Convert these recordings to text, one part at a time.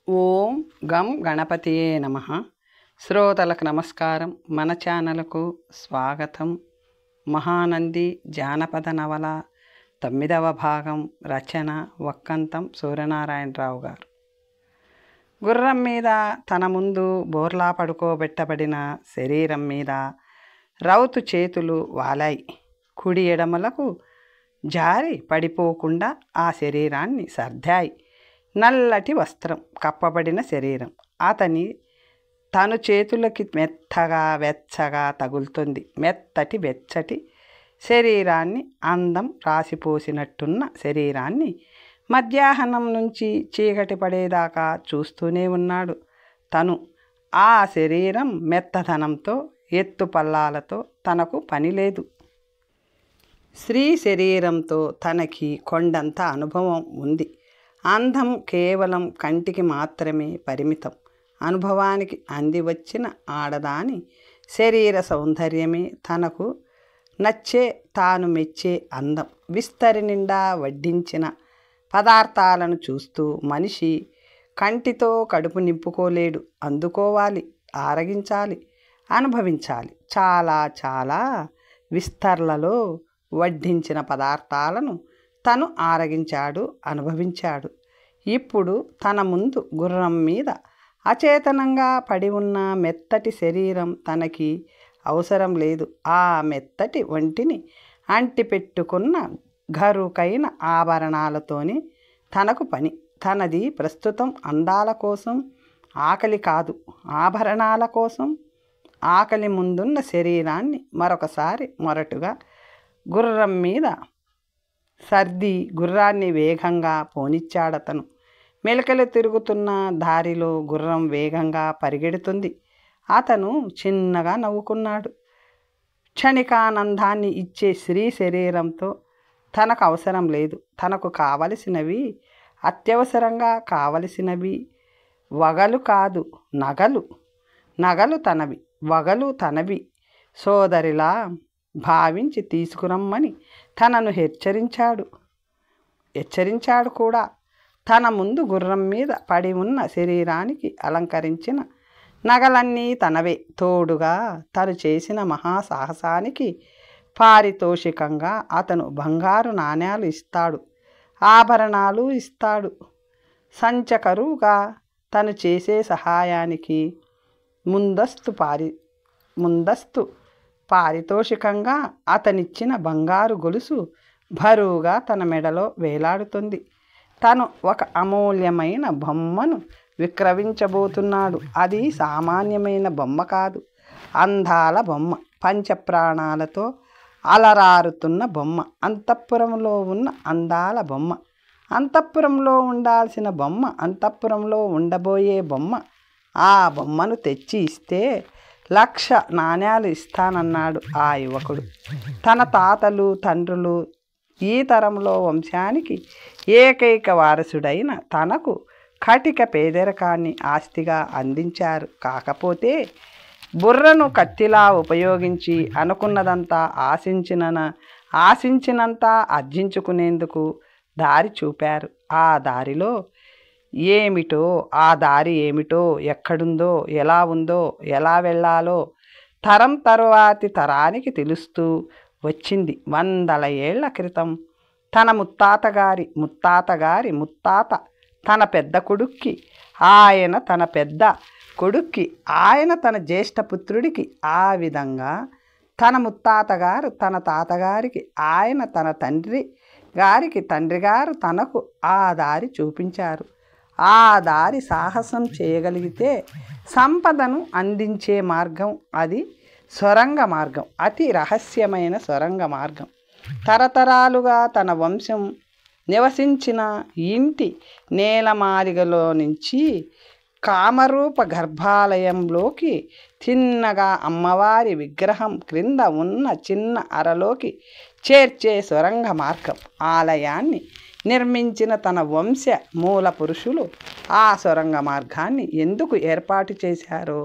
ఓం గం గణపతియే నమః. శ్రోతలకు నమస్కారం. మన ఛానల్కు స్వాగతం. మహానంది జానపద నవల 9వ భాగం. రచన వక్కంతం సూర్యనారాయణరావు గారు. గుర్రం మీద తన ముందు బోర్లా పడుకోబెట్టబడిన శరీరం మీద రౌతు చేతులు వాలాయి. కుడి ఎడమలకు జారి పడిపోకుండా ఆ శరీరాన్ని సర్దాయి. నల్లటి వస్త్రం కప్పబడిన శరీరం అతని తను చేతులకి మెత్తగా వెచ్చగా తగులుతుంది. మెత్తటి వెచ్చటి శరీరాన్ని, అందం రాసిపోసినట్టున్న శరీరాన్ని మధ్యాహ్నం నుంచి చీకటి పడేదాకా చూస్తూనే ఉన్నాడు తను. ఆ శరీరం మెత్తదనంతో, ఎత్తు పల్లాలతో తనకు పని లేదు. స్త్రీ శరీరంతో తనకి కొండంత అనుభవం ఉంది. అందం కేవలం కంటికి మాత్రమే పరిమితం. అనుభవానికి అంది వచ్చిన ఆడదాని శరీర సౌందర్యమే తనకు నచ్చే, తాను మెచ్చే అందం. విస్తరి నిండా వడ్డించిన పదార్థాలను చూస్తూ మనిషి కంటితో కడుపు నింపుకోలేడు. అందుకోవాలి, ఆరగించాలి, అనుభవించాలి. చాలా చాలా విస్తర్లలో వడ్డించిన పదార్థాలను తను ఆరగించాడు, అనుభవించాడు. ఇప్పుడు తన ముందు గుర్రం మీద అచేతనంగా పడి ఉన్న మెత్తటి శరీరం తనకి అవసరం లేదు. ఆ మెత్తటి ఒంటిని అంటిపెట్టుకున్న గరుకైన ఆభరణాలతోనే తనకు పని. తనది ప్రస్తుతం అందాల కోసం ఆకలి కాదు, ఆభరణాల కోసం. ఆకలి ముందున్న శరీరాన్ని మరొకసారి మొరటుగా గుర్రం మీద సర్ది గుర్రాన్ని వేగంగా పోనిచ్చాడతను. మెలకలు తిరుగుతున్న దారిలో గుర్రం వేగంగా పరిగెడుతుంది. అతను చిన్నగా నవ్వుకున్నాడు. క్షణికానందాన్ని ఇచ్చే స్త్రీ శరీరంతో తనకు అవసరం లేదు. తనకు కావలసినవి, అత్యవసరంగా కావలసినవి వగలు కాదు, నగలు. నగలు తనవి, వగలు తనవి. సోదరిలా భావించి తీసుకురమ్మని తనను హెచ్చరించాడు కూడా. తన ముందు గుర్రం మీద పడి ఉన్న శరీరానికి అలంకరించిన నగలన్నీ తనవే. తోడుగా తను చేసిన మహాసాహసానికి పారితోషికంగా అతను బంగారు నాణ్యాలు ఇస్తాడు, ఆభరణాలు ఇస్తాడు. సంచకరువుగా తను చేసే సహాయానికి ముందస్తు పారితోషికంగా అతనిచ్చిన బంగారు గొలుసు బరువుగా తన మెడలో వేలాడుతుంది. తను ఒక అమూల్యమైన బొమ్మను విక్రయించబోతున్నాడు. అది సామాన్యమైన బొమ్మ కాదు, అందాల బొమ్మ, పంచప్రాణాలతో అలరారుతున్న బొమ్మ, అంతఃపురంలో ఉన్న అందాల బొమ్మ, అంతఃపురంలో ఉండాల్సిన బొమ్మ, అంతఃపురంలో ఉండబోయే బొమ్మ. ఆ బొమ్మను తెచ్చి ఇస్తే 1,00,000 నాణ్యాలు ఇస్తానన్నాడు ఆ యువకుడు. తన తాతలు, తండ్రులు ఈ తరంలో వంశానికి ఏకైక వారసుడైన తనకు కటిక పేదరికాన్ని ఆస్తిగా అందించారు. కాకపోతే బుర్రను కత్తిలా ఉపయోగించి అనుకున్నదంతా ఆశించినంత ఆర్జించుకునేందుకు దారి చూపారు. ఆ దారిలో ఏమిటో, ఆ దారి ఏమిటో, ఎక్కడుందో, ఎలా ఉందో, ఎలా వెళ్ళాలో తరం తరువాతి తరానికి తెలుస్తూ వచ్చింది. 100 ఏళ్ల క్రితం తన ముత్తాత తన పెద్ద కొడుక్కి, ఆయన తన పెద్ద కొడుక్కి, ఆయన తన జ్యేష్ఠపుత్రుడికి, ఆ విధంగా తన ముత్తాత గారు తన తాతగారికి, ఆయన తన తండ్రి గారు తనకు ఆ దారి చూపించారు. ఆ దారి సాహసం చేయగలిగితే సంపదను అందించే మార్గం. అది సొరంగ మార్గం, అతి రహస్యమైన సొరంగ మార్గం. తరతరాలుగా తన వంశం నివసించిన ఇంటి నేలమాలిగలో నుంచి కామరూప గర్భాలయంలోకి, చిన్నగా అమ్మవారి విగ్రహం క్రింద ఉన్న చిన్న అరలోకి చేర్చే సొరంగ మార్గం. ఆలయాన్ని నిర్మించిన తన వంశ మూల పురుషులు ఆ సొరంగ మార్గాన్ని ఎందుకు ఏర్పాటు చేశారో,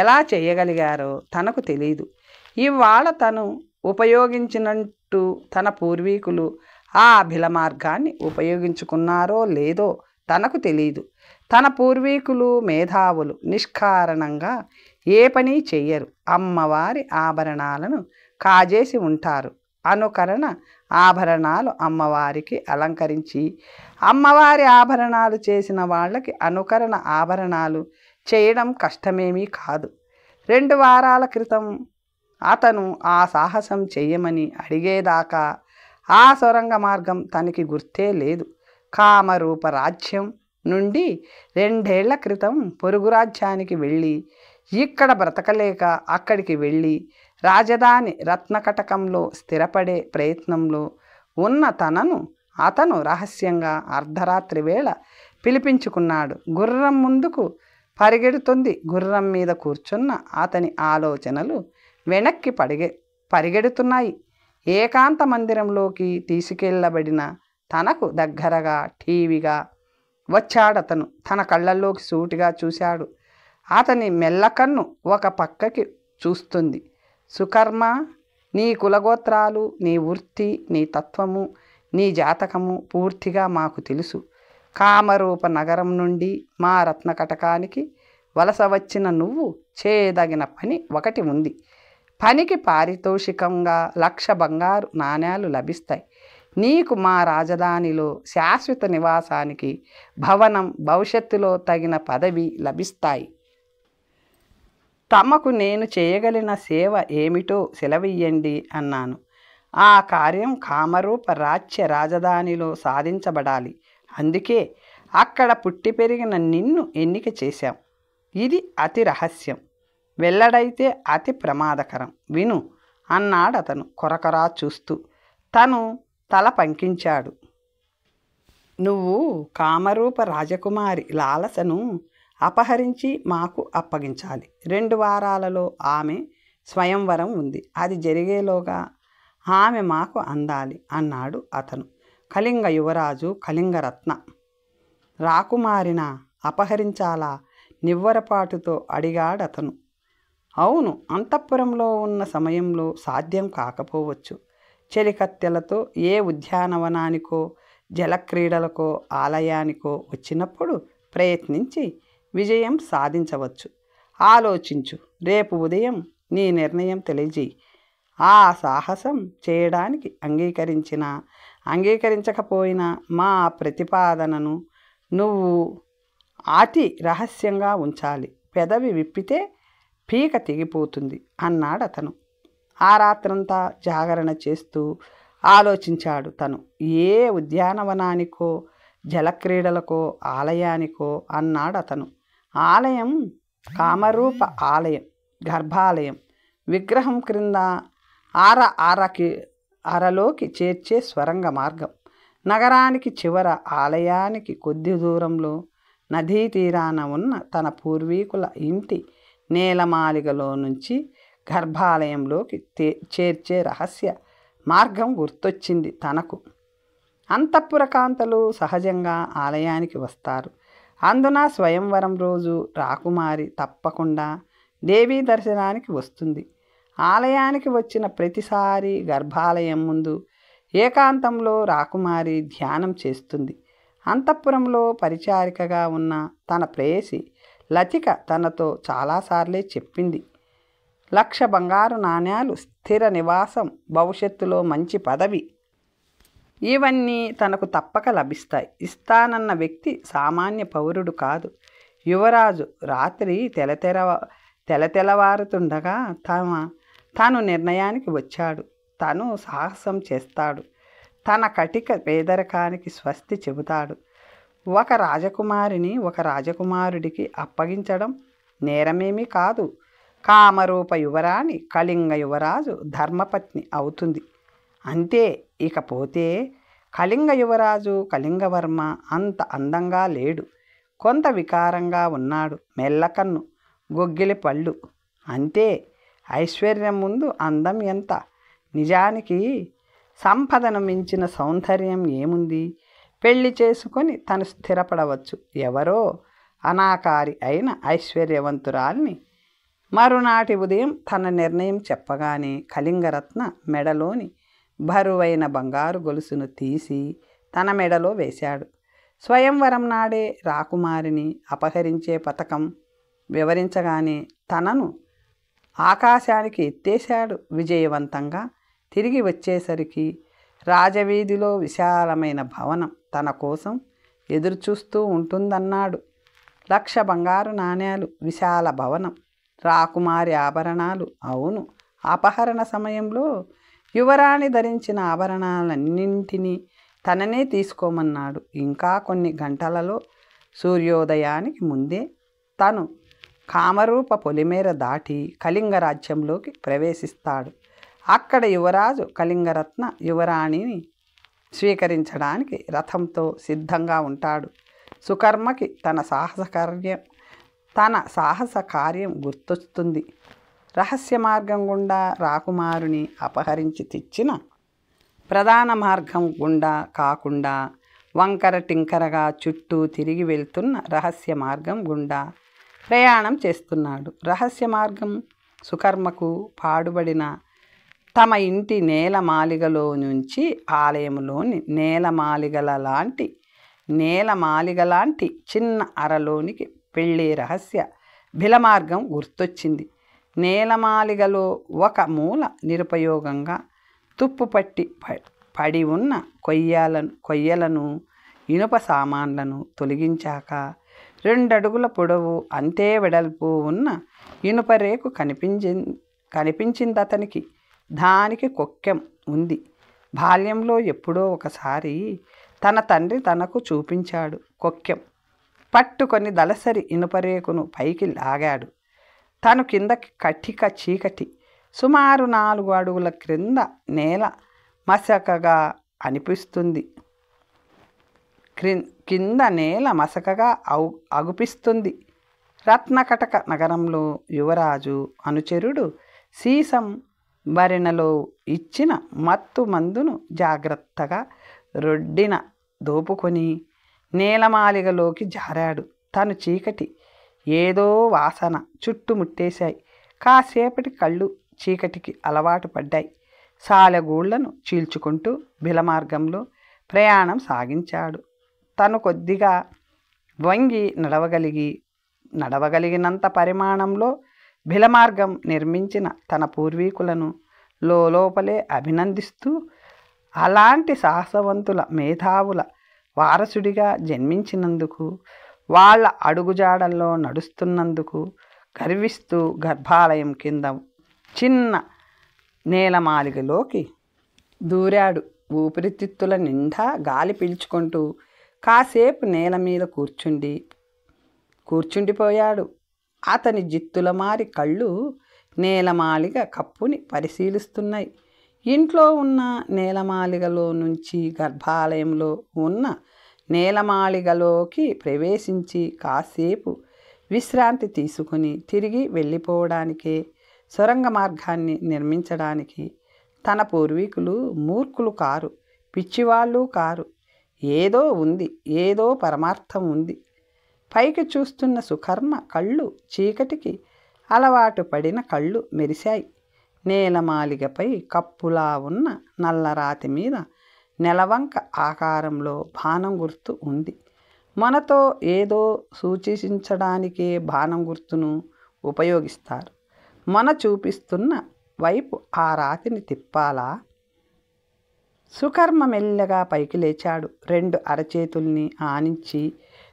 ఎలా చేయగలిగారో తనకు తెలియదు. ఇవాళ తను ఉపయోగించినట్టు తన పూర్వీకులు ఆ బిల మార్గాన్ని ఉపయోగించుకున్నారో లేదో తనకు తెలియదు. తన పూర్వీకులు మేధావులు నిష్కారణంగా ఏ పని చెయ్యరు. అమ్మవారి ఆభరణాలను కాజేసి ఉంటారు. అనుకరణ ఆభరణాలు అమ్మవారికి అలంకరించి అమ్మవారి ఆభరణాలు చేసిన వాళ్ళకి అనుకరణ ఆభరణాలు చేయడం కష్టమేమీ కాదు. 2 వారాల క్రితం అతను ఆ సాహసం చెయ్యమని అడిగేదాకా ఆ సొరంగ మార్గం తనకి గుర్తే లేదు. కామరూప రాజ్యం నుండి 2 ఏళ్ల క్రితం పొరుగు రాజ్యానికి వెళ్ళి ఇక్కడ బ్రతకలేక అక్కడికి వెళ్ళి రాజధాని రత్నకటకంలో స్థిరపడే ప్రయత్నంలో ఉన్న తనను అతను రహస్యంగా అర్ధరాత్రి వేళ పిలిపించుకున్నాడు. గుర్రం ముందుకు పరిగెడుతుంది. గుర్రం మీద కూర్చున్న అతని ఆలోచనలు వెనక్కి పరిగెడుతున్నాయి. ఏకాంత మందిరంలోకి తీసుకెళ్ళబడిన తనకు దగ్గరగా టీవీగా వచ్చాడతను. తన కళ్ళల్లోకి సూటిగా చూశాడు. అతని మెల్లకన్ను ఒక పక్కకి చూస్తుంది. సుకర్మ, నీ కులగోత్రాలు, నీ వృత్తి, నీ తత్వము, నీ జాతకము పూర్తిగా మాకు తెలుసు. కామరూప నగరం నుండి మా రత్నకటకానికి వలస వచ్చిన నువ్వు చేయదగిన పని ఒకటి ఉంది. పనికి పారితోషికంగా 1,00,000 బంగారు నాణేలు లభిస్తాయి. నీకు మా రాజధానిలో శాశ్వత నివాసానికి భవనం, భవిష్యత్తులో తగిన పదవి లభిస్తాయి. తమకు నేను చేయగలిగిన సేవ ఏమిటో సెలవియ్యండి అన్నాను. ఆ కార్యం కామరూప రాజ్య రాజధానిలో సాధించబడాలి. అందుకే అక్కడ పుట్టి పెరిగిన నిన్ను ఎన్నిక చేశాం. ఇది అతి రహస్యం. వెల్లడైతే అతి ప్రమాదకరం. విను అన్నాడతను కొరకొరా చూస్తూ. తను తల పంకించాడు. నువ్వు కామరూప రాజకుమారి లాలసను అపహరించి మాకు అప్పగించాలి. 2 వారాలలో ఆమె స్వయంవరం ఉంది. అది జరిగేలోగా ఆమె మాకు అందాలి అన్నాడు అతను. కళింగ యువరాజు కళింగరత్న రాకుమారిన అపహరించాలా? నివ్వరపాటుతో అడిగాడతను. అవును, అంతఃపురంలో ఉన్న సమయంలో సాధ్యం కాకపోవచ్చు. చెలికత్తెలతో ఏ ఉద్యానవనానికో జలక్రీడలకో ఆలయానికో వచ్చినప్పుడు ప్రయత్నించి విజయం సాధించవచ్చు. ఆలోచించు. రేపు ఉదయం నీ నిర్ణయం తెలియజేయి. ఆ సాహసం చేయడానికి అంగీకరించకపోయినా మా ప్రతిపాదనను నువ్వు అతి రహస్యంగా ఉంచాలి. పెదవి విప్పితే పీక తెగిపోతుంది అన్నాడతను. ఆ రాత్రంతా జాగరణ చేస్తూ ఆలోచించాడు తను. ఏ ఉద్యానవనానికో జలక్రీడలకో ఆలయానికో అన్నాడతను. ఆలయం కామరూప ఆలయం, గర్భాలయం. విగ్రహం క్రింద అరలోకి చేర్చే స్వరంగ మార్గం. నగరానికి చివర ఆలయానికి కొద్ది దూరంలో నదీ తీరాన ఉన్న తన పూర్వీకుల ఇంటి నేలమాలిగలో నుంచి గర్భాలయంలోకి చేర్చే రహస్య మార్గం గుర్తొచ్చింది తనకు. అంతఃపురకాంతలు సహజంగా ఆలయానికి వస్తారు. అందున స్వయంవరం రోజు రాకుమారి తప్పకుండా దేవీ దర్శనానికి వస్తుంది. ఆలయానికి వచ్చిన ప్రతిసారి గర్భాలయం ముందు ఏకాంతంలో రాకుమారి ధ్యానం చేస్తుంది. అంతఃపురంలో పరిచారికగా ఉన్న తన ప్రేయసి లతిక తనతో చాలాసార్లే చెప్పింది. 1,00,000 బంగారు నాణేలు, స్థిర నివాసం, భవిష్యత్తులో మంచి పదవి, ఇవన్నీ తనకు తప్పక లభిస్తాయి. ఇస్తానన్న వ్యక్తి సామాన్య పౌరుడు కాదు. యువరాజు రాత్రి తెల్లవారుతుండగా తాను నిర్ణయానికి వచ్చాడు. తను సాహసం చేస్తాడు. తన కటిక పేదరికానికి స్వస్తి చెబుతాడు. ఒక రాజకుమారిని ఒక రాజకుమారుడికి అప్పగించడం నేరమేమీ కాదు. కామరూప యువరాణి కళింగ యువరాజు ధర్మపత్ని అవుతుంది. అంతే. ఇకపోతే కళింగ యువరాజు కళింగవర్మ అంత అందంగా లేడు. కొంత వికారంగా ఉన్నాడు. మెల్లకన్ను, గొగ్గిలి పళ్ళు. అంతే. ఐశ్వర్యం ముందు అందం ఎంత? నిజానికి సంపదను మించిన సౌందర్యం ఏముంది? పెళ్లి చేసుకొని తను స్థిరపడవచ్చు. ఎవరో అనాకారి అయిన ఐశ్వర్యవంతురాల్ని మరునాటి ఉదయం తన నిర్ణయం చెప్పగానే కళింగరత్న మెడలోని బరువైన బంగారు గొలుసును తీసి తన మెడలో వేశాడు. స్వయంవరం నాడే రాకుమారిని అపహరించే పథకం వివరించగానే తనను ఆకాశానికి ఎత్తేశాడు. విజయవంతంగా తిరిగి వచ్చేసరికి రాజవీధిలో విశాలమైన భవనం తన కోసం ఎదురుచూస్తూ ఉంటుందన్నాడు. 1,00,000 బంగారు నాణేలు, విశాల భవనం, రాకుమారి ఆభరణాలు. అవును, అపహరణ సమయంలో యువరాణి ధరించిన ఆభరణాలన్నింటినీ తననే తీసుకోమన్నాడు. ఇంకా కొన్ని గంటలలో సూర్యోదయానికి ముందే తను కామరూప పొలిమేర దాటి కళింగ రాజ్యంలోకి ప్రవేశిస్తాడు. అక్కడ యువరాజు కళింగరత్న యువరాణిని స్వీకరించడానికి రథంతో సిద్ధంగా ఉంటాడు. సుకర్మకి తన సాహస కార్యం గుర్తొస్తుంది. రహస్య మార్గం గుండా రాకుమారుని అపహరించి తెచ్చిన ప్రధాన మార్గం గుండా కాకుండా వంకర టింకరగా చుట్టూ తిరిగి వెళ్తున్న రహస్య మార్గం గుండా ప్రయాణం చేస్తున్నాడు. రహస్య మార్గం సుకర్మకు పాడుబడిన తమ ఇంటి నేలమాలిగలో నుంచి ఆలయంలోని నేలమాలిగలాంటి చిన్న అరలోనికి వెళ్ళే రహస్య భిలమార్గం గుర్తొచ్చింది. నేలమాలిగలో ఒక మూల నిరుపయోగంగా తుప్పుపట్టి పడి ఉన్న కొయ్యలను ఇనుప సామాన్లను తొలగించాక 2 అడుగుల పొడవు అంతే వెడల్పు ఉన్న ఇనుప రేకు కనిపించింది అతనికి. దానికి కొక్కెం ఉంది. బాల్యంలో ఎప్పుడో ఒకసారి తన తండ్రి తనకు చూపించాడు. కొక్కెం పట్టుకొని దళసరి ఇనుపరేకును పైకి లాగాడు. తను కిందకి కటిక చీకటి. సుమారు 4 అడుగుల క్రింద నేల మసకగా అనిపిస్తుంది. కింద నేల మసకగా అగుపిస్తుంది. రత్నకటక నగరంలో యువరాజు అనుచరుడు సీసం భరిణలో ఇచ్చిన మత్తు మందును జాగ్రత్తగా రొడ్డిన దోపుకొని నేలమాలిగలోకి జారాడు. తను చీకటి ఏదో వాసన చుట్టుముట్టేశాయి. కాసేపటి కళ్ళు చీకటికి అలవాటు పడ్డాయి. సాలెగూళ్లను చీల్చుకుంటూ బిలమార్గంలో ప్రయాణం సాగించాడు. తను కొద్దిగా వంగి నడవగలిగినంత పరిమాణంలో బిలమార్గం నిర్మించిన తన పూర్వీకులను లోపలే అభినందిస్తూ అలాంటి సాహసవంతుల మేధావుల వారసుడిగా జన్మించినందుకు, వాళ్ళ అడుగుజాడల్లో నడుస్తున్నందుకు గర్విస్తూ గర్భాలయం కింద చిన్న నేలమాలిగలోకి దూరాడు. ఊపిరితిత్తుల నిండా గాలి పీల్చుకుంటూ కాసేపు నేల మీద కూర్చుండిపోయాడు. అతని జిత్తుల మారి కళ్ళు నేలమాలిగ కప్పుని పరిశీలిస్తున్నాయి. ఇంట్లో ఉన్న నేలమాలిగలో నుంచి గర్భాలయంలో ఉన్న నేలమాలిగలోకి ప్రవేశించి కాసేపు విశ్రాంతి తీసుకుని తిరిగి వెళ్ళిపోవడానికే సొరంగ మార్గాన్ని నిర్మించడానికి తన పూర్వీకులు మూర్ఖులు కారు, పిచ్చివాళ్ళు కారు. ఏదో ఉంది, ఏదో పరమార్థం ఉంది. పైకి చూస్తున్న సుకర్మ కళ్ళు చీకటికి అలవాటు పడిన కళ్ళు మెరిశాయి. నేలమాలిగపై కప్పులా ఉన్న నల్లరాతి మీద నెలవంక ఆకారంలో బాణం గుర్తు ఉంది. మనతో ఏదో సూచించడానికే బాణం గుర్తును ఉపయోగిస్తారు. మన చూపిస్తున్న వైపు ఆ రాతిని తిప్పాలా? సుకర్మ మెల్లగా పైకి లేచాడు. 2 అరచేతుల్ని ఆనించి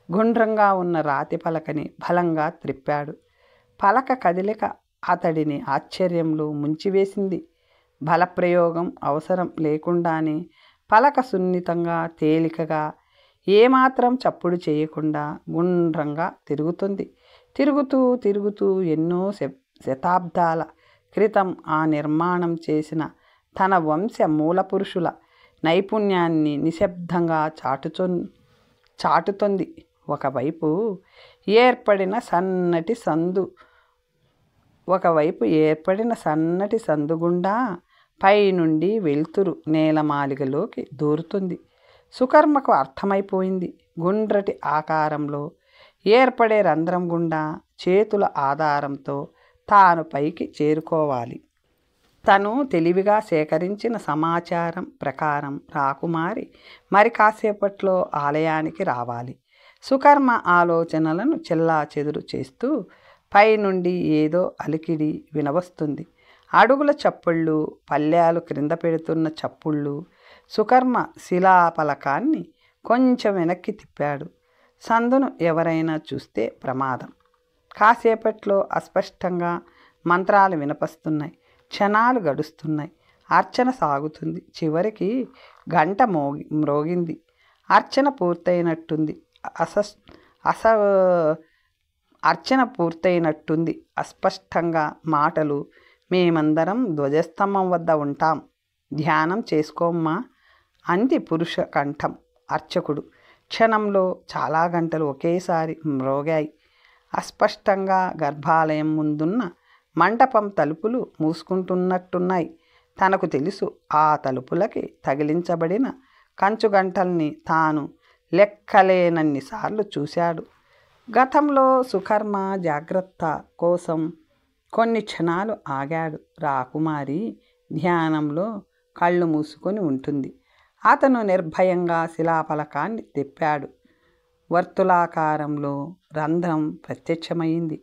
గుండ్రంగా ఉన్న రాతి పలకని బలంగా త్రిప్పాడు. పలక కదిలిక అతడిని ఆశ్చర్యంలో ముంచివేసింది. బలప్రయోగం అవసరం లేకుండానే పలక సున్నితంగా, తేలికగా, ఏమాత్రం చప్పుడు చేయకుండా గుండ్రంగా తిరుగుతుంది. తిరుగుతూ ఎన్నో శతాబ్దాల క్రితం ఆ నిర్మాణం చేసిన తన వంశ మూలపురుషుల నైపుణ్యాన్ని నిశ్శబ్దంగా చాటుతుంది. ఒకవైపు ఏర్పడిన సన్నటి సందు గుండా పైనుండి వెలుతురు నేలమాలిగలోకి దూరుతుంది. సుకర్మకు అర్థమైపోయింది. గుండ్రటి ఆకారంలో ఏర్పడే రంధ్రం గుండా చేతుల ఆధారంతో తాను పైకి చేరుకోవాలి. తను తెలివిగా సేకరించిన సమాచారం ప్రకారం రాకుమారి మరి కాసేపట్లో ఆలయానికి రావాలి. సుకర్మ ఆలోచనలను చెల్లాచెదురు చేస్తూ పైనుండి ఏదో అలికిడి వినవస్తుంది. అడుగుల చప్పుళ్ళు, పళ్ళాలు క్రింద పెడుతున్న చప్పుళ్ళు. సుకర్మ శిలాపలకాన్ని కొంచెం వెనక్కి తిప్పాడు. సందును ఎవరైనా చూస్తే ప్రమాదం. కాసేపట్లో అస్పష్టంగా మంత్రాలు వినపస్తున్నాయి. క్షణాలు గడుస్తున్నాయి. అర్చన సాగుతుంది. చివరికి గంట మ్రోగింది. అర్చన పూర్తయినట్టుంది. అర్చన పూర్తయినట్టుంది. అస్పష్టంగా మాటలు. మేమందరం ధ్వజస్తంభం వద్ద ఉంటాం, ధ్యానం చేసుకోమ్మా అంది పురుష కంఠం. అర్చకుడు. క్షణంలో చాలా గంటలు ఒకేసారి మ్రోగాయి. అస్పష్టంగా గర్భాలయం ముందున్న మంటపం తలుపులు మూసుకుంటున్నట్టున్నాయి. తనకు తెలుసు, ఆ తలుపులకి తగిలించబడిన కంచుగంటల్ని తాను లెక్కలేనన్నిసార్లు చూశాడు. గతంలో సుకర్మ జాగ్రత్త కోసం కొన్ని క్షణాలు ఆగాడు. రాకుమారి ధ్యానంలో కళ్ళు మూసుకొని ఉంటుంది. అతను నిర్భయంగా శిలాఫలకాన్ని తిప్పాడు. వర్తులాకారంలో రంధ్రం ప్రత్యక్షమైంది.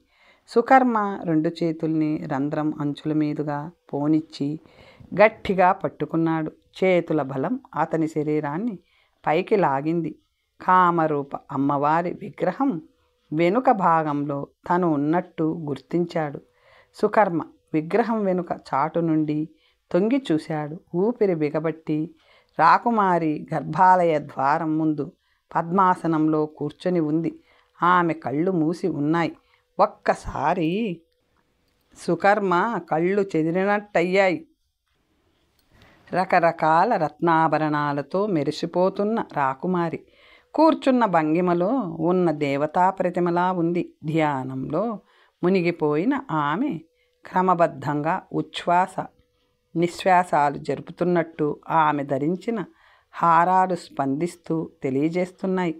సుకర్మ 2 చేతుల్ని రంధ్రం అంచుల మీదుగా పోనిచ్చి గట్టిగా పట్టుకున్నాడు. చేతుల బలం అతని శరీరాన్ని పైకి లాగింది. కామరూప అమ్మవారి విగ్రహం వెనుక భాగంలో తను ఉన్నట్టు గుర్తించాడు. సుకర్మ విగ్రహం వెనుక చాటు నుండి తొంగి చూశాడు. ఊపిరి బిగబట్టి రాకుమారి గర్భాలయ ద్వారం ముందు పద్మాసనంలో కూర్చొని ఉంది. ఆమె కళ్ళు మూసి ఉన్నాయి. ఒక్కసారి సుకర్మ కళ్ళు చెదిరినట్టయ్యాయి. రకరకాల రత్నాభరణాలతో మెరిసిపోతున్న రాకుమారి కూర్చున్న భంగిమలో ఉన్న దేవతా ప్రతిమలా ఉంది. ధ్యానంలో మునిగిపోయిన ఆమె క్రమబద్ధంగా ఉచ్ఛ్వాస నిశ్వాసాలు జరుపుతున్నట్టు ఆమె ధరించిన హారాలు స్పందిస్తూ తెలియజేస్తున్నాయి.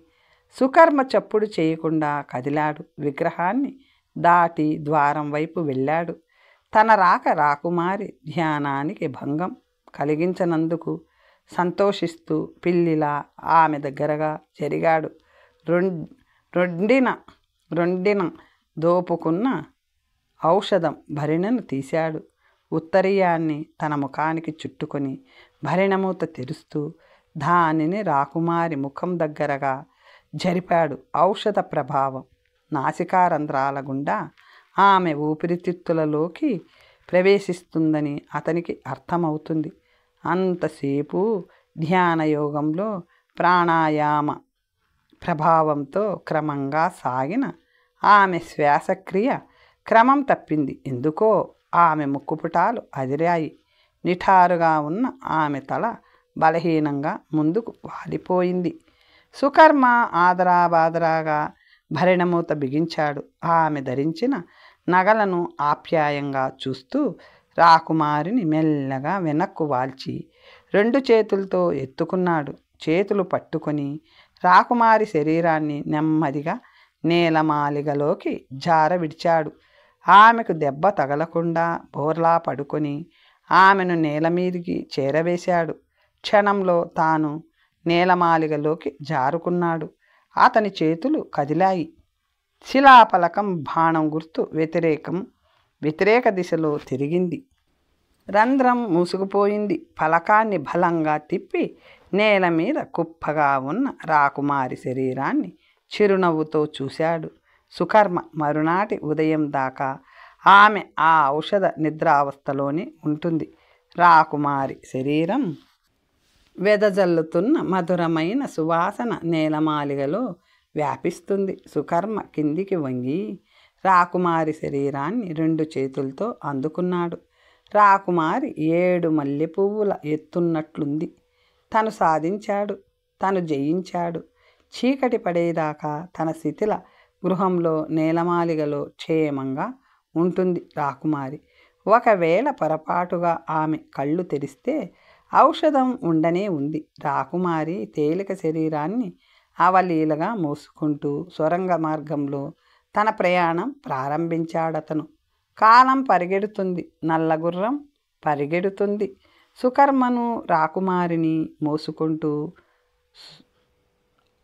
సుకర్మ చప్పుడు చేయకుండా కదిలాడు. విగ్రహాన్ని దాటి ద్వారం వైపు వెళ్ళాడు. తన రాకుమారి ధ్యానానికి భంగం కలిగించనందుకు సంతోషిస్తూ పిల్లిలా ఆమె దగ్గరగా జరిగాడు. రొండిన దోపుకున్న ఔషధం భరిణను తీశాడు. ఉత్తరీయాన్ని తన ముఖానికి చుట్టుకొని భరిణమూత తెరుస్తూ దానిని రాకుమారి ముఖం దగ్గరగా జరిపాడు. ఔషధ ప్రభావం నాసికారంధ్రాల గుండా ఆమె ఊపిరితిత్తులలోకి ప్రవేశిస్తుందని అతనికి అర్థమవుతుంది. అంతసేపు ధ్యానయోగంలో ప్రాణాయామ ప్రభావంతో క్రమంగా సాగిన ఆమె శ్వాసక్రియ క్రమం తప్పింది. ఎందుకో ఆమె ముక్కుపుటాలు అదిరాయి. నిఠారుగా ఉన్న ఆమె తల బలహీనంగా ముందుకు వాలిపోయింది. సుకర్మ ఆదరాబాదరాగా భరిణమూత బిగించాడు. ఆమె ధరించిన నగలను ఆప్యాయంగా చూస్తూ రాకుమారిని మెల్లగా వెనక్కు వాల్చి 2 చేతులతో ఎత్తుకున్నాడు. చేతులు పట్టుకొని రాకుమారి శరీరాన్ని నెమ్మదిగా నేలమాలిగలోకి జార విడిచాడు. ఆమెకు దెబ్బ తగలకుండా బోర్లా పడుకొని ఆమెను నేలమీదికి చేరవేశాడు. క్షణంలో తాను నేలమాలిగలోకి జారుకున్నాడు. అతని చేతులు కదిలాయి. శిలాపలకం బాణం గుర్తు వ్యతిరేక దిశలో తిరిగింది. రంధ్రం మూసుకుపోయింది. ఫలకాన్ని బలంగా తిప్పి నేల మీద కుప్పగా ఉన్న రాకుమారి శరీరాన్ని చిరునవ్వుతో చూశాడు. సుకర్మ మరునాటి ఉదయం దాకా ఆమె ఆ ఔషధ నిద్రావస్థలోనే ఉంటుంది. రాకుమారి శరీరం వెదజల్లుతున్న మధురమైన సువాసన నేలమాలిగలో వ్యాపిస్తుంది. సుకర్మ కిందికి వంగి రాకుమారి శరీరాన్ని 2 చేతులతో అందుకున్నాడు. రాకుమారి 7 మల్లెపువ్వుల ఎత్తున్నట్లుంది. తను సాధించాడు. తను జయించాడు. చీకటి పడేదాకా తన శిథిల గృహంలో నేలమాలిగలో క్షేమంగా ఉంటుంది రాకుమారి. ఒకవేళ పొరపాటుగా ఆమె కళ్ళు తెరిస్తే ఔషధం ఉండనే ఉంది. రాకుమారి తేలిక శరీరాన్ని అవలీలగా మోసుకుంటూ సొరంగ మార్గంలో తన ప్రయాణం ప్రారంభించాడతను. కాలం పరిగెడుతుంది. నల్లగుర్రం పరిగెడుతుంది. సుకర్మను రాకుమారిని మోసుకుంటూ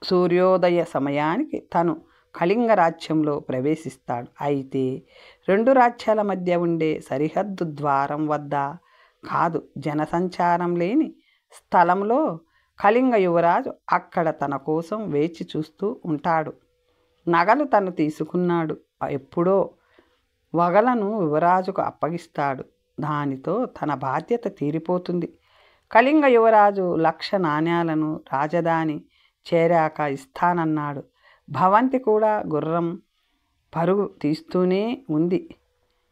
సూర్యోదయ సమయానికి తను కళింగ రాజ్యంలో ప్రవేశిస్తాడు. అయితే 2 రాజ్యాల మధ్య ఉండే సరిహద్దు ద్వారం వద్ద కాదు, జనసంచారం లేని స్థలంలో కళింగ యువరాజు అక్కడ తన కోసం వేచి చూస్తూ ఉంటాడు. నగలు తను తీసుకున్నాడు. ఎప్పుడో వగలను యువరాజుకు అప్పగిస్తాడు. దానితో తన బాధ్యత తీరిపోతుంది. కళింగ యువరాజు 1,00,000 నాణ్యాలను రాజధాని చేరాక ఇస్తానన్నాడు. భవంతి కూడా గుర్రం పరుగు తీస్తూనే ఉంది.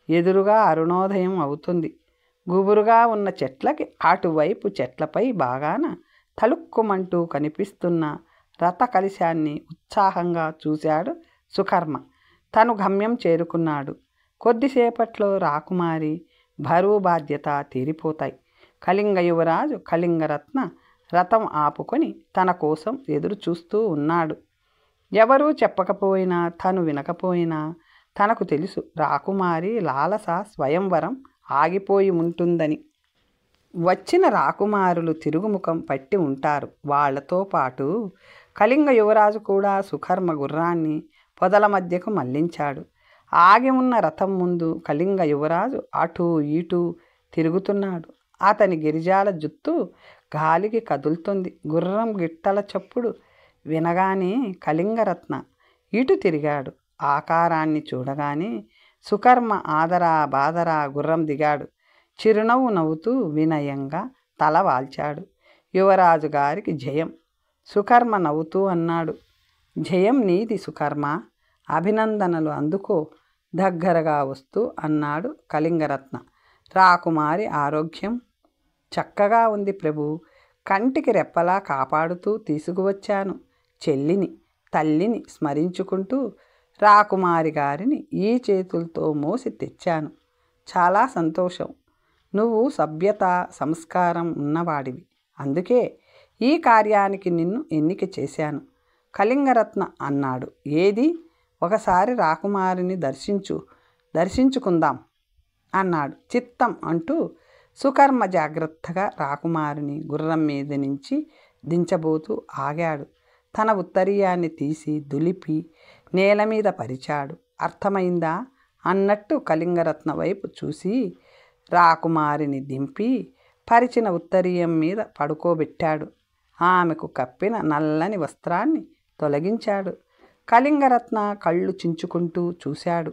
ఎదురుగా అరుణోదయం అవుతుంది. గుబురుగా ఉన్న చెట్లకి అటువైపు చెట్లపై బాగాన తలుక్కుమంటూ కనిపిస్తున్న రథ కలశాన్ని ఉత్సాహంగా చూశాడు సుకర్మ. తను గమ్యం చేరుకున్నాడు. కొద్దిసేపట్లో రాకుమారి బరువు బాధ్యత తీరిపోతాయి. కళింగ యువరాజు కళింగరత్న రథం ఆపుకొని తన కోసం ఎదురు చూస్తూ ఉన్నాడు. ఎవరూ చెప్పకపోయినా తను వినకపోయినా తనకు తెలుసు, రాకుమారి లాలస స్వయంవరం ఆగిపోయి ఉంటుందని. వచ్చిన రాకుమారులు తిరుగుముఖం పట్టి ఉంటారు. వాళ్లతో పాటు కళింగ యువరాజు కూడా సుకర్మ గుర్రాన్ని పొదల మధ్యకు మళ్లించాడు. ఆగి ఉన్న రథం ముందు కళింగ యువరాజు అటూ ఇటూ తిరుగుతున్నాడు. అతని గిరిజాల జుత్తు గాలికి కదులుతుంది. గుర్రం గిట్టల చప్పుడు వినగానే కళింగరత్న ఇటు తిరిగాడు. ఆకారాన్ని చూడగానే సుకర్మ ఆదరా బాదరా గుర్రం దిగాడు. చిరునవ్వు నవ్వుతూ వినయంగా తల వాల్చాడు. యువరాజు గారికి జయం. సుకర్మ నవ్వుతూ అన్నాడు, జయం నీది సుకర్మ, అభినందనలు అందుకో దగ్గరగా వస్తూ అన్నాడు కళింగరత్న. రాకుమారి ఆరోగ్యం చక్కగా ఉంది ప్రభు, కంటికి రెప్పలా కాపాడుతూ తీసుకువచ్చాను. చెల్లిని తల్లిని స్మరించుకుంటూ రాకుమారి గారిని ఈ చేతులతో మోసి తెచ్చాను. చాలా సంతోషం. నువ్వు సభ్యత సంస్కారం ఉన్నవాడివి, అందుకే ఈ కార్యానికి నిన్ను ఎన్నిక చేశాను. కళింగరత్న అన్నాడు. ఏది, ఒకసారి రాకుమారిని దర్శించుకుందాం అన్నాడు. చిత్తం అంటూ సుకర్మ జాగ్రత్తగా రాకుమారిని గుర్రం మీద నుంచి దించబోతూ ఆగాడు. తన ఉత్తరీయాన్ని తీసి దులిపి నేల మీద పరిచాడు. అర్థమైందా అన్నట్టు కళింగరత్న వైపు చూసి రాకుమారిని దింపి పరిచిన ఉత్తరీయం మీద పడుకోబెట్టాడు. ఆమెకు కప్పిన నల్లని వస్త్రాన్ని తొలగించాడు. కళింగరత్న కళ్ళు చించుకుంటూ చూశాడు.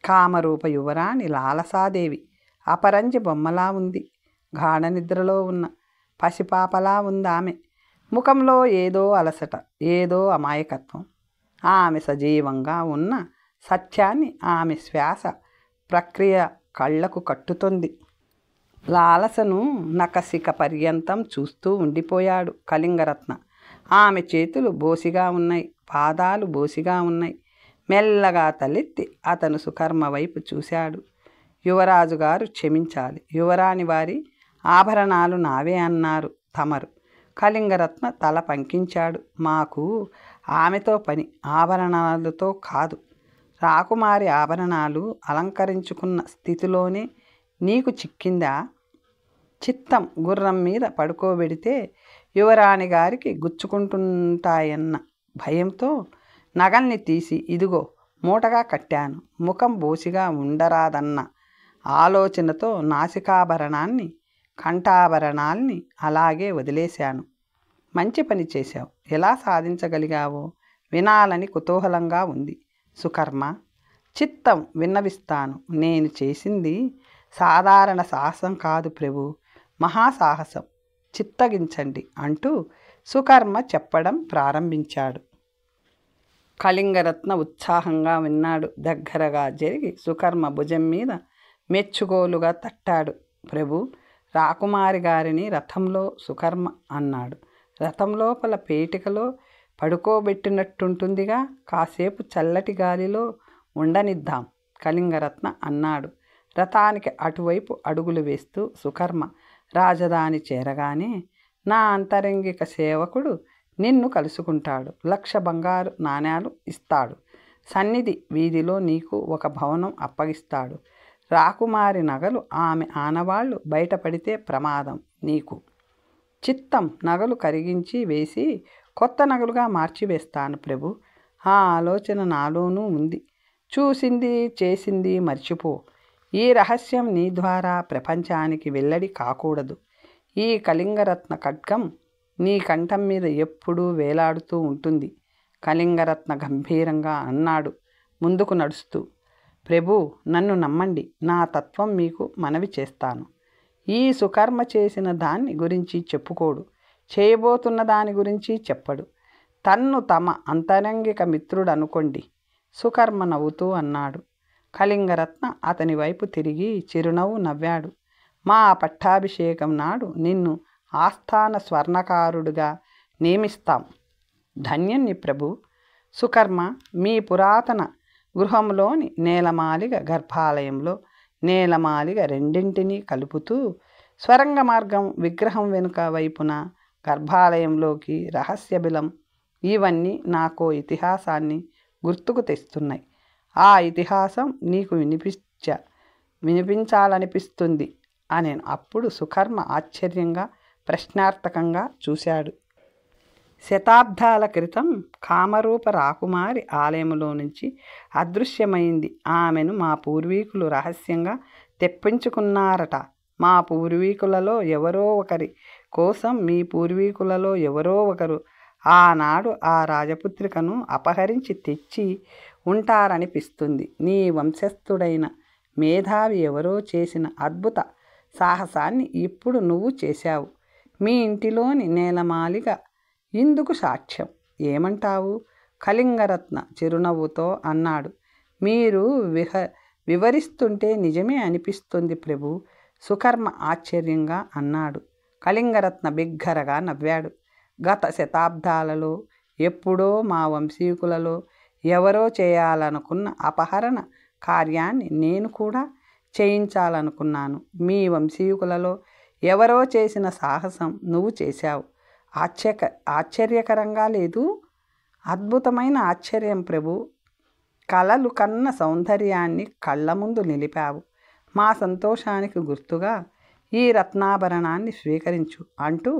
కామరూప యువరాణి లాలసాదేవి అపరంజి బొమ్మలా ఉంది. గాఢ నిద్రలో ఉన్న పసిపాపలా ఉందామె. ముఖంలో ఏదో అలసట, ఏదో అమాయకత్వం. ఆమె సజీవంగా ఉన్న సత్యాన్ని ఆమె శ్వాస ప్రక్రియ కళ్లకు కట్టుతుంది. లాలసను నకసిక పర్యంతం చూస్తూ ఉండిపోయాడు కళింగరత్న. ఆమె చేతులు బోసిగా ఉన్నాయి, పాదాలు బోసిగా ఉన్నాయి. మెల్లగా తలెత్తి అతను సుకర్మ వైపు చూశాడు. యువరాజు గారు క్షమించాలి, యువరాణి వారి ఆభరణాలు నావే అన్నారు తమరు. కళింగరత్న తల పంకించాడు. మాకు ఆమెతో పని, ఆభరణాలతో కాదు. రాకుమారి ఆభరణాలు అలంకరించుకున్న స్థితిలోనే నీకు చిక్కిందా? చిత్తం గుర్రం మీద పడుకోబెడితే యువరాణి గారికి గుచ్చుకుంటుంటాయన్న భయంతో నగల్ని తీసి ఇదిగో మూటగా కట్టాను. ముఖం బోసిగా ఉండరాదన్న ఆలోచనతో నాసికాభరణాన్ని కంఠాభరణాల్ని అలాగే వదిలేశాను. మంచి పని చేశావు. ఎలా సాధించగలిగావో వినాలని కుతూహలంగా ఉంది సుకర్మ. చిత్తం విన్నవిస్తాను. నేను చేసింది సాధారణ సాహసం కాదు ప్రభు, మహాసాహసం. చిత్తగించండి అంటూ సుకర్మ చెప్పడం ప్రారంభించాడు. కళింగరత్న ఉత్సాహంగా విన్నాడు. దగ్గరగా జరిగి సుకర్మ భుజం మీద మెచ్చుకోలుగా తట్టాడు. ప్రభు, రాకుమారి గారిని రథంలో సుకర్మ అన్నాడు. రథం లోపల పేటికలో పడుకోబెట్టినట్టుంటుందిగా, కాసేపు చల్లటి గాలిలో ఉండనిద్దాం కళింగరత్న అన్నాడు. రథానికి అటువైపు అడుగులు వేస్తూ సుకర్మ రాజధాని చేరగానే నా అంతరంగిక సేవకుడు నిన్ను కలుసుకుంటాడు. 1,00,000 బంగారు నాణ్యాలు ఇస్తాడు. సన్నిధి వీధిలో నీకు ఒక భవనం అప్పగిస్తాడు. రాకుమారి నగలు ఆమె ఆనవాళ్లు బయటపడితే ప్రమాదం నీకు. చిత్తం నగలు కరిగించి వేసి కొత్త నగలుగా మార్చివేస్తాను ప్రభు. ఆ ఆలోచన నాలోనూ ఉంది. చూసింది చేసింది మర్చిపో. ఈ రహస్యం నీ ద్వారా ప్రపంచానికి వెల్లడి కాకూడదు. ఈ కళింగరత్న ఖడ్గం నీ కంఠం మీద ఎప్పుడూ వేలాడుతూ ఉంటుంది. కళింగరత్న గంభీరంగా అన్నాడు ముందుకు నడుస్తూ. ప్రభు, నన్ను నమ్మండి. నా తత్వం మీకు మనవి చేస్తాను. ఈ సుకర్మ చేసిన దాన్ని గురించి చెప్పుకోడు, చేయబోతున్న దాని గురించి చెప్పడు. తన్ను తమ అంతరంగిక మిత్రుడు అనుకోండి. సుకర్మ నవ్వుతూ అన్నాడు. కళింగరత్న అతని వైపు తిరిగి చిరునవ్వు నవ్వాడు. మా పట్టాభిషేకం నాడు నిన్ను ఆస్థాన స్వర్ణకారుడిగా నియమిస్తాం. ధన్యుణ్ణి ప్రభు. సుకర్మ, మీ పురాతన గృహంలోని నేలమాలిగ గర్భాలయంలో నేలమాలిగ రెండింటినీ కలుపుతూ స్వరంగ మార్గం విగ్రహం వెనుక వైపున గర్భాలయంలోకి రహస్యబిలం ఇవన్నీ నాకో ఇతిహాసాన్ని గుర్తుకు తెస్తున్నాయి. ఆ ఇతిహాసం నీకు వినిపించాలనిపిస్తుంది అనేను. అప్పుడు సుకర్మ ఆశ్చర్యంగా ప్రశ్నార్థకంగా చూశాడు. శతాబ్దాల క్రితం కామరూప రాకుమారి ఆలయంలో నుంచి అదృశ్యమైంది. ఆమెను మా పూర్వీకులు రహస్యంగా తెప్పించుకున్నారట. మా పూర్వీకులలో ఎవరో ఒకరి కోసం మీ పూర్వీకులలో ఎవరో ఒకరు ఆనాడు ఆ రాజపుత్రికను అపహరించి తెచ్చి ఉంటారనిపిస్తుంది. నీ వంశస్థుడైన మేధావి ఎవరో చేసిన అద్భుత సాహసాన్ని ఇప్పుడు నువ్వు చేశావు. మీ ఇంటిలోని నేలమాలిగ ఇందుకు సాక్ష్యం. ఏమంటావు? కళింగరత్న చిరునవ్వుతో అన్నాడు. మీరు వివరిస్తుంటే నిజమే అనిపిస్తుంది ప్రభు. సుకర్మ ఆశ్చర్యంగా అన్నాడు. కళింగరత్న బిగ్గరగా నవ్వాడు. గత శతాబ్దాలలో ఎప్పుడో మా వంశీకులలో ఎవరో చేయాలనుకున్న అపహరణ కార్యాన్ని నేను కూడా చేయించాలనుకున్నాను. మీ వంశీకులలో ఎవరో చేసిన సాహసం నువ్వు చేశావు. ఆశ్చర్యకరంగా లేదు? అద్భుతమైన ఆశ్చర్యం ప్రభు. కలలు కన్న సౌందర్యాన్ని కళ్ళ ముందు నిలిపావు. మా సంతోషానికి గుర్తుగా ఈ రత్నాభరణాన్ని స్వీకరించు అంటూ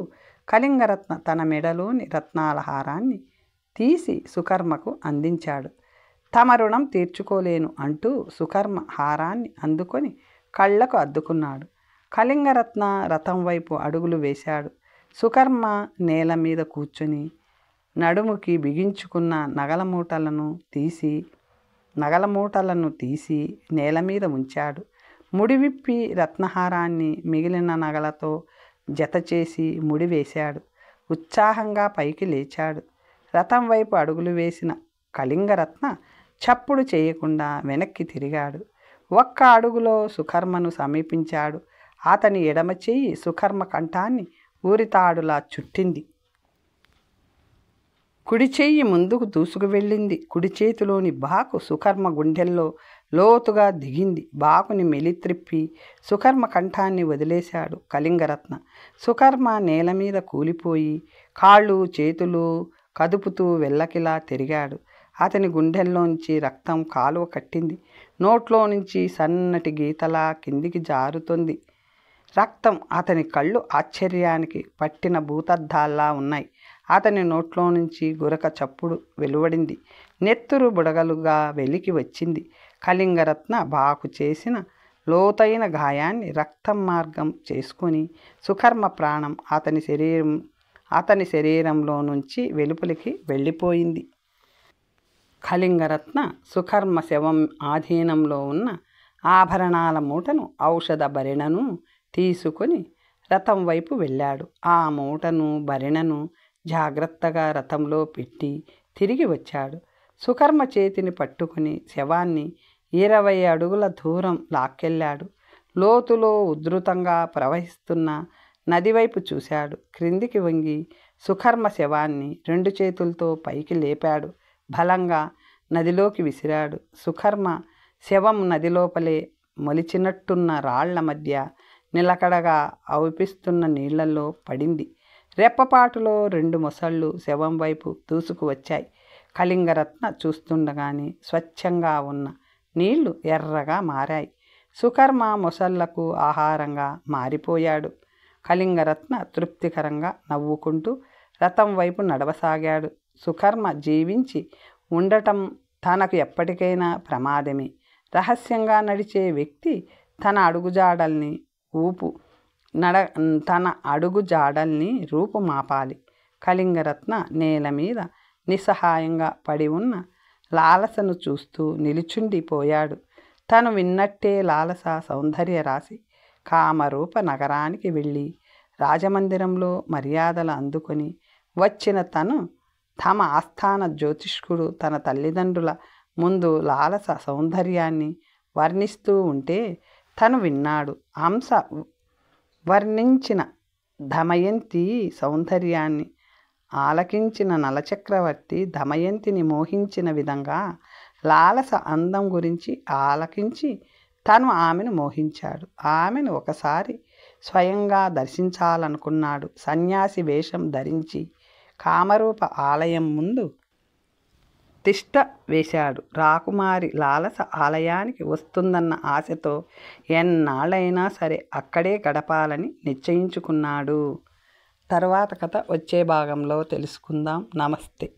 కళింగరత్న తన మెడలోని రత్నాల హారాన్ని తీసి సుకర్మకు అందించాడు. తమ రుణం తీర్చుకోలేను అంటూ సుకర్మ హారాన్ని అందుకొని కళ్ళకు అద్దుకున్నాడు. కళింగరత్న రథం వైపు అడుగులు వేశాడు. సుకర్మ నేల మీద కూర్చొని నడుముకి బిగించుకున్న నగల మూటలను తీసి నేల మీద ఉంచాడు. ముడివిప్పి రత్నహారాన్ని మిగిలిన నగలతో జతచేసి ముడివేశాడు. ఉత్సాహంగా పైకి లేచాడు. రథం వైపు అడుగులు వేసిన కళింగరత్న చప్పుడు చేయకుండా వెనక్కి తిరిగాడు. ఒక్క అడుగులో సుకర్మను సమీపించాడు. అతని ఎడమ చెయ్యి సుకర్మ కంఠాన్ని ఊరితాడులా చుట్టింది. కుడి చెయ్యి ముందుకు దూసుకు వెళ్ళింది. కుడి చేతిలోని బాకు సుకర్మ గుండెల్లో లోతుగా దిగింది. బాకుని మెలిత్రిప్పి సుకర్మ కంఠాన్ని వదిలేశాడు కళింగరత్న. సుకర్మ నేల మీద కూలిపోయి కాళ్ళు చేతులు కదుపుతూ వెళ్ళకిలా తిరిగాడు. అతని గుండెల్లోంచి రక్తం కాలువ కట్టింది. నోట్లో నుంచి సన్నటి గీతలా కిందికి జారుతుంది రక్తం. అతని కళ్ళు ఆశ్చర్యానికి పట్టిన భూతద్దాల్లా ఉన్నాయి. అతని నోట్లో నుంచి గురక చప్పుడు వెలువడింది. నెత్తురు బుడగలుగా వెలికి వచ్చింది. కళింగరత్న బాకు చేసిన లోతైన గాయాన్ని రక్తం మార్గం చేసుకొని సుకర్మ ప్రాణం అతని శరీరంలో నుంచి వెలుపలికి వెళ్ళిపోయింది. కళింగరత్న సుకర్మ శవం ఆధీనంలో ఉన్న ఆభరణాల మూటను ఔషధ భరిణను తీసుకొని రథం వైపు వెళ్ళాడు. ఆ మూటను భరిణను జాగ్రత్తగా రథంలో పెట్టి తిరిగి వచ్చాడు. సుకర్మ చేతిని పట్టుకుని శవాన్ని 20 అడుగుల దూరం లాక్కెళ్ళాడు. లోతులో ఉధృతంగా ప్రవహిస్తున్న నదివైపు చూశాడు. క్రిందికి వంగి సుకర్మ శవాన్ని 2 చేతులతో పైకి లేపాడు. బలంగా నదిలోకి విసిరాడు. సుకర్మ శవం నదిలోపలే మొలిచినట్టున్న రాళ్ల మధ్య నిలకడగా అవిపిస్తున్న నీళ్లలో పడింది. రెప్పపాటులో 2 మొసళ్ళు శవం వైపు దూసుకు వచ్చాయి. కళింగరత్న చూస్తుండగానే స్వచ్ఛంగా ఉన్న నీళ్లు ఎర్రగా మారాయి. సుకర్మ మొసళ్లకు ఆహారంగా మారిపోయాడు. కళింగరత్న తృప్తికరంగా నవ్వుకుంటూ రథం వైపు నడవసాగాడు. సుకర్మ జీవించి ఉండటం తనకు ఎప్పటికైనా ప్రమాదమే. రహస్యంగా నడిచే వ్యక్తి తన అడుగుజాడల్ని రూపుమాపాలి. కళింగరత్న నేల మీద నిస్సహాయంగా పడి ఉన్న లాలసను చూస్తూ నిలుచుండిపోయాడు. తను విన్నట్టే లాలస సౌందర్య రాశి కామరూప నగరానికి వెళ్ళి రాజమందిరంలో మర్యాదలు అందుకొని వచ్చిన తమ ఆస్థాన జ్యోతిష్కుడు తన తల్లిదండ్రుల ముందు లాలస సౌందర్యాన్ని వర్ణిస్తూ ఉంటే తను విన్నాడు. హంస వర్ణించిన దమయంతి సౌందర్యాన్ని ఆలకించిన నలచక్రవర్తి దమయంతిని మోహించిన విధంగా లాలస అందం గురించి ఆలకించి తను ఆమెను మోహించాడు. ఆమెను ఒకసారి స్వయంగా దర్శించాలనుకున్నాడు. సన్యాసి వేషం ధరించి కామరూప ఆలయం ముందు తిష్ట వేశాడు. రాకుమారి లాలస ఆలయానికి వస్తుందన్న ఆశతో ఎన్నాళ్ళైనా సరే అక్కడే గడపాలని నిశ్చయించుకున్నాడు. తర్వాత కథ వచ్చే భాగంలో తెలుసుకుందాం. నమస్తే.